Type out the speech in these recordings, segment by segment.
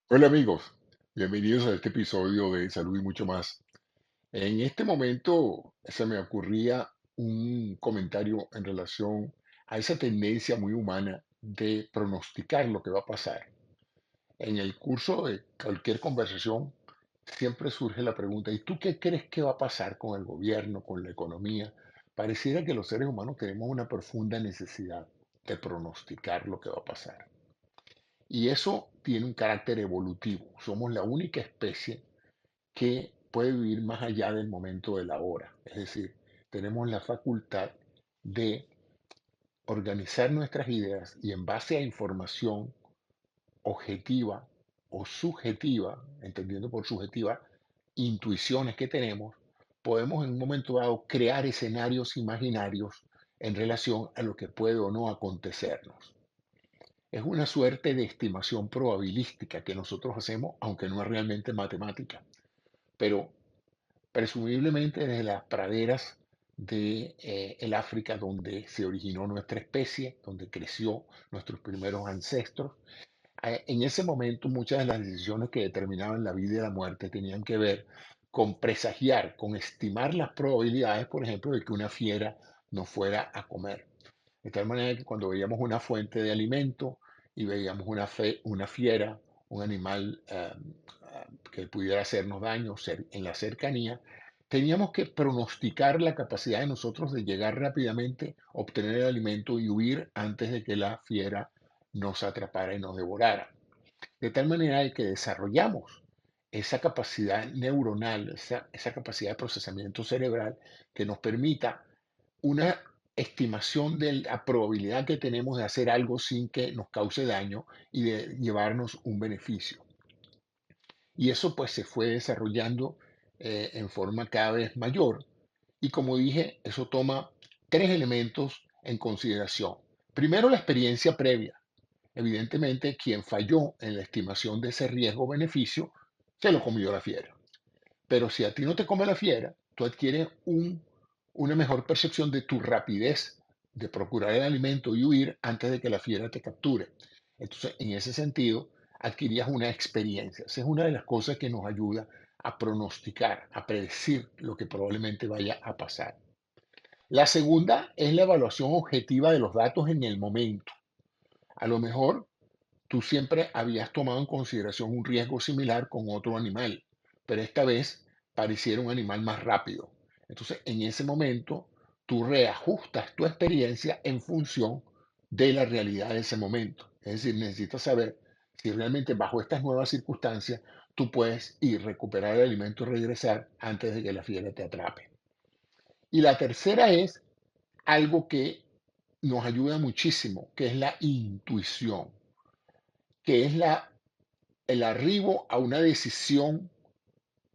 Hola amigos, bienvenidos a este episodio de Salud y mucho más. En este momento se me ocurría un comentario en relación a esa tendencia muy humana de pronosticar lo que va a pasar. En el curso de cualquier conversación siempre surge la pregunta, ¿y tú qué crees que va a pasar con el gobierno, con la economía? Pareciera que los seres humanos tenemos una profunda necesidad de pronosticar lo que va a pasar. Y eso tiene un carácter evolutivo. Somos la única especie que puede vivir más allá del momento de la hora. Es decir, tenemos la facultad de organizar nuestras ideas y en base a información objetiva o subjetiva, entendiendo por subjetiva, intuiciones que tenemos, podemos en un momento dado crear escenarios imaginarios en relación a lo que puede o no acontecernos. Es una suerte de estimación probabilística que nosotros hacemos, aunque no es realmente matemática, pero presumiblemente desde las praderas de el África donde se originó nuestra especie, donde creció nuestros primeros ancestros. En ese momento muchas de las decisiones que determinaban la vida y la muerte tenían que ver con presagiar, con estimar las probabilidades, por ejemplo, de que una fiera nos fuera a comer. De tal manera que cuando veíamos una fuente de alimento y veíamos una fiera, un animal que pudiera hacernos daño en la cercanía, teníamos que pronosticar la capacidad de nosotros de llegar rápidamente, obtener el alimento y huir antes de que la fiera nos atrapara y nos devorara. De tal manera de que desarrollamos esa capacidad neuronal, esa capacidad de procesamiento cerebral que nos permita una estimación de la probabilidad que tenemos de hacer algo sin que nos cause daño y de llevarnos un beneficio. Y eso pues se fue desarrollando en forma cada vez mayor. Y como dije, eso toma tres elementos en consideración. Primero, la experiencia previa. Evidentemente, quien falló en la estimación de ese riesgo-beneficio, se lo comió la fiera. Pero si a ti no te come la fiera, tú adquieres una mejor percepción de tu rapidez de procurar el alimento y huir antes de que la fiera te capture. Entonces, en ese sentido, adquirías una experiencia. Esa es una de las cosas que nos ayuda a pronosticar, a predecir lo que probablemente vaya a pasar. La segunda es la evaluación objetiva de los datos en el momento. A lo mejor tú siempre habías tomado en consideración un riesgo similar con otro animal, pero esta vez pareciera un animal más rápido. Entonces, en ese momento, tú reajustas tu experiencia en función de la realidad de ese momento. Es decir, necesitas saber si realmente bajo estas nuevas circunstancias tú puedes ir, recuperar el alimento y regresar antes de que la fiera te atrape. Y la tercera es algo que nos ayuda muchísimo, que es la intuición, que es el arribo a una decisión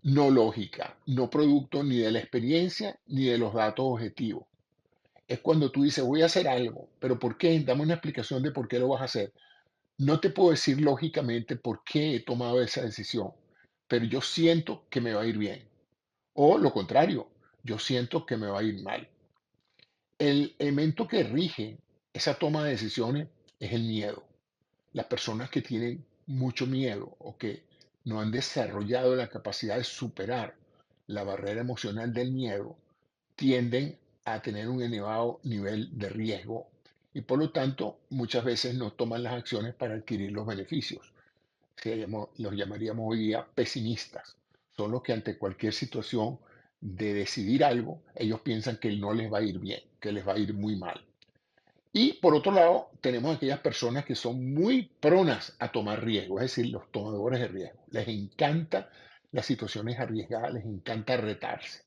no lógica, no producto ni de la experiencia ni de los datos objetivos. Es cuando tú dices, voy a hacer algo, pero ¿por qué? Dame una explicación de por qué lo vas a hacer. No te puedo decir lógicamente por qué he tomado esa decisión, pero yo siento que me va a ir bien. O lo contrario, yo siento que me va a ir mal. El elemento que rige esa toma de decisiones es el miedo. Las personas que tienen mucho miedo o que no han desarrollado la capacidad de superar la barrera emocional del miedo tienden a tener un elevado nivel de riesgo y por lo tanto muchas veces no toman las acciones para adquirir los beneficios. Los llamaríamos hoy día pesimistas. Son los que ante cualquier situación de decidir algo, ellos piensan que no les va a ir bien, que les va a ir muy mal. Y por otro lado, tenemos aquellas personas que son muy pronas a tomar riesgo, es decir, los tomadores de riesgo. Les encanta las situaciones arriesgadas, les encanta retarse.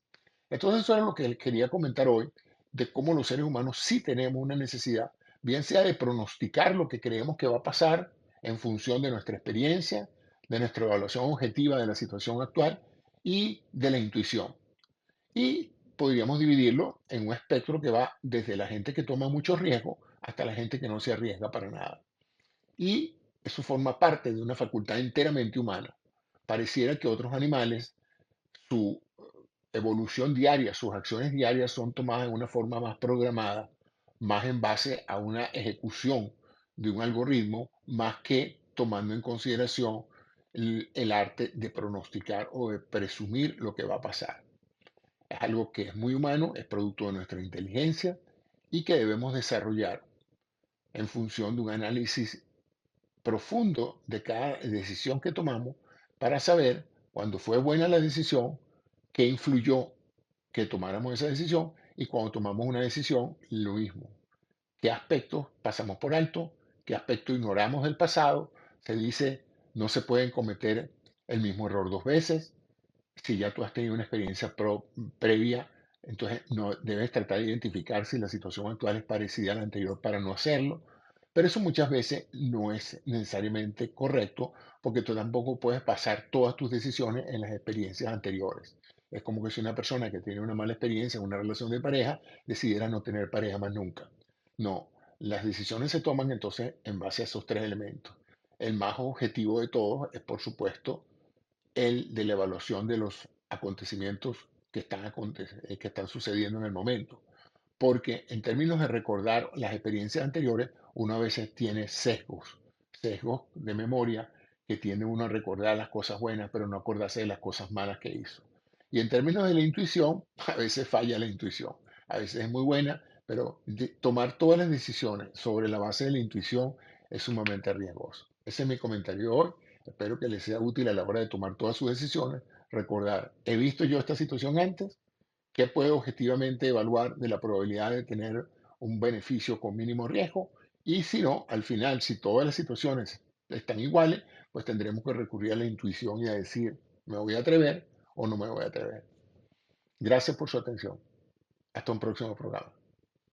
Entonces, eso es lo que les quería comentar hoy, de cómo los seres humanos sí tenemos una necesidad, bien sea de pronosticar lo que creemos que va a pasar en función de nuestra experiencia, de nuestra evaluación objetiva de la situación actual y de la intuición. Y podríamos dividirlo en un espectro que va desde la gente que toma mucho riesgo hasta la gente que no se arriesga para nada. Y eso forma parte de una facultad enteramente humana. Pareciera que otros animales, su evolución diaria, sus acciones diarias son tomadas de una forma más programada, más en base a una ejecución de un algoritmo, más que tomando en consideración el arte de pronosticar o de presumir lo que va a pasar. Es algo que es muy humano, es producto de nuestra inteligencia y que debemos desarrollar en función de un análisis profundo de cada decisión que tomamos para saber cuándo fue buena la decisión, qué influyó que tomáramos esa decisión y cuando tomamos una decisión, lo mismo. ¿Qué aspectos pasamos por alto? ¿Qué aspectos ignoramos del pasado? Se dice, no se pueden cometer el mismo error dos veces. Si ya tú has tenido una experiencia previa, entonces no debes tratar de identificar si la situación actual es parecida a la anterior para no hacerlo. Pero eso muchas veces no es necesariamente correcto porque tú tampoco puedes basar todas tus decisiones en las experiencias anteriores. Es como que si una persona que tiene una mala experiencia en una relación de pareja decidiera no tener pareja más nunca. No, las decisiones se toman entonces en base a esos tres elementos. El más objetivo de todos es, por supuesto, el de la evaluación de los acontecimientos que están sucediendo en el momento. Porque en términos de recordar las experiencias anteriores, uno a veces tiene sesgos de memoria que tiende uno a recordar las cosas buenas, pero no acordarse de las cosas malas que hizo. Y en términos de la intuición, a veces falla la intuición. A veces es muy buena, pero tomar todas las decisiones sobre la base de la intuición es sumamente riesgoso. Ese es mi comentario hoy. Espero que les sea útil a la hora de tomar todas sus decisiones. Recordar, ¿he visto yo esta situación antes? ¿Qué puedo objetivamente evaluar de la probabilidad de tener un beneficio con mínimo riesgo? Y si no, al final, si todas las situaciones están iguales, pues tendremos que recurrir a la intuición y a decir, ¿me voy a atrever o no me voy a atrever? Gracias por su atención. Hasta un próximo programa.